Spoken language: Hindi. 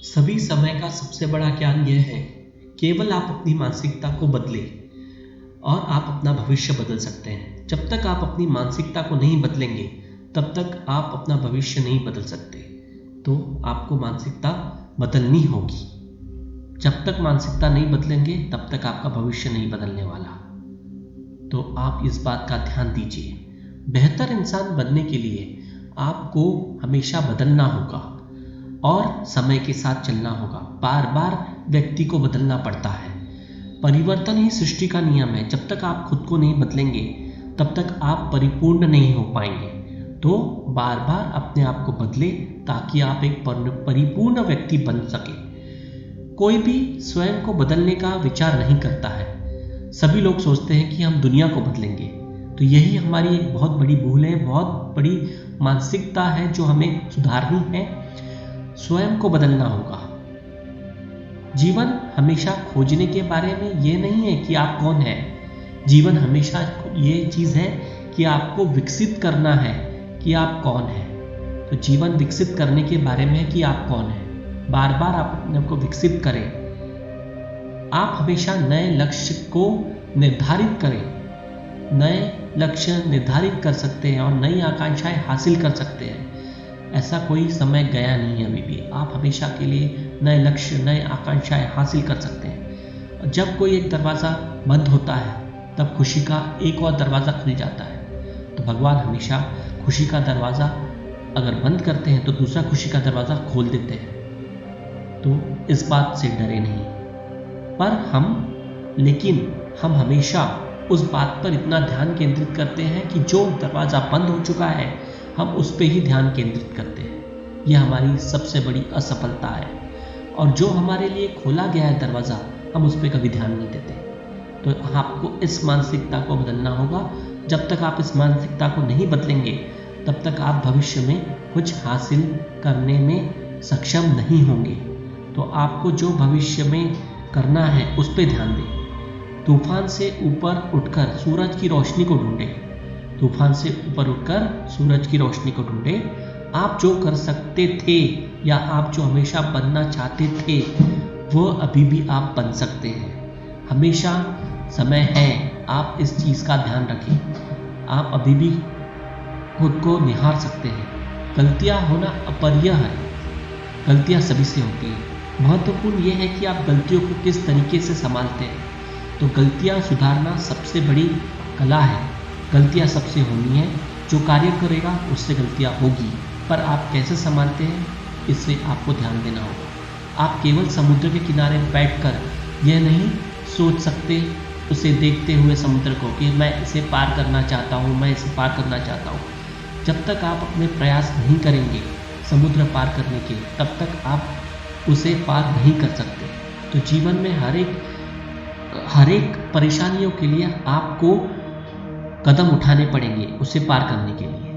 सभी समय का सबसे बड़ा ज्ञान यह है, केवल आप अपनी मानसिकता को बदलें और आप अपना भविष्य बदल सकते हैं। जब तक आप अपनी मानसिकता को नहीं बदलेंगे, तब तक आप अपना भविष्य नहीं बदल सकते। तो आपको मानसिकता बदलनी होगी। जब तक मानसिकता नहीं बदलेंगे, तब तक आपका भविष्य नहीं बदलने वाला। तो आप इस बात का ध्यान दीजिए। बेहतर इंसान बनने के लिए आपको हमेशा बदलना होगा और समय के साथ चलना होगा। बार बार व्यक्ति को बदलना पड़ता है। परिवर्तन ही सृष्टि का नियम है। जब तक आप खुद को नहीं बदलेंगे, तब तक आप परिपूर्ण नहीं हो पाएंगे। तो बार बार अपने आप को बदले ताकि आप एक परिपूर्ण व्यक्ति बन सके। कोई भी स्वयं को बदलने का विचार नहीं करता है। सभी लोग सोचते हैं कि हम दुनिया को बदलेंगे। तो यही हमारी एक बहुत बड़ी भूल है, बहुत बड़ी मानसिकता है जो हमें सुधारनी है। स्वयं को बदलना होगा। जीवन हमेशा खोजने के बारे में ये नहीं है कि आप कौन है। जीवन हमेशा ये चीज़ है कि आपको विकसित करना है कि आप कौन है। तो जीवन विकसित करने के बारे में है कि आप कौन है। बार बार आप अपने को विकसित करें। आप हमेशा नए लक्ष्य को निर्धारित करें। नए लक्ष्य निर्धारित कर सकते हैं और नई आकांक्षाएं हासिल कर सकते हैं। ऐसा कोई समय गया नहीं है अभी भी। आप हमेशा के लिए नए लक्ष्य, नए आकांक्षाएं हासिल कर सकते हैं। जब कोई एक दरवाज़ा बंद होता है, तब खुशी का एक और दरवाज़ा खुल जाता है। तो भगवान हमेशा खुशी का दरवाज़ा अगर बंद करते हैं तो दूसरा खुशी का दरवाज़ा खोल देते हैं। तो इस बात से डरे नहीं। लेकिन हम हमेशा उस बात पर इतना ध्यान केंद्रित करते हैं कि जो दरवाज़ा बंद हो चुका है, हम उस पे ही ध्यान केंद्रित करते हैं। यह हमारी सबसे बड़ी असफलता है। और जो हमारे लिए खोला गया है दरवाज़ा, हम उस पर कभी ध्यान नहीं देते। तो आपको इस मानसिकता को बदलना होगा। जब तक आप इस मानसिकता को नहीं बदलेंगे, तब तक आप भविष्य में कुछ हासिल करने में सक्षम नहीं होंगे। तो आपको जो भविष्य में करना है उस पर ध्यान दें। तूफान से ऊपर उठकर सूरज की रोशनी को ढूंढें। तूफान से ऊपर उठकर सूरज की रोशनी को ढूंढें। आप जो कर सकते थे या आप जो हमेशा बनना चाहते थे, वो अभी भी आप बन सकते हैं। हमेशा समय है। आप इस चीज़ का ध्यान रखें। आप अभी भी खुद को निहार सकते हैं। गलतियां होना अपरिहार्य है। गलतियां सभी से होती हैं। महत्वपूर्ण ये है कि आप गलतियों को किस तरीके से संभालते हैं। तो गलतियां सुधारना सबसे बड़ी कला है। गलतियां सबसे होनी है। जो कार्य करेगा उससे गलतियां होगी, पर आप कैसे संभालते हैं, इससे आपको ध्यान देना होगा। आप केवल समुद्र के किनारे बैठकर यह नहीं सोच सकते, उसे देखते हुए समुद्र को, कि मैं इसे पार करना चाहता हूँ, मैं इसे पार करना चाहता हूँ। जब तक आप अपने प्रयास नहीं करेंगे समुद्र पार करने के, तब तक आप उसे पार नहीं कर सकते। तो जीवन में हर एक परेशानियों के लिए आपको कदम उठाने पड़ेंगे उसे पार करने के लिए।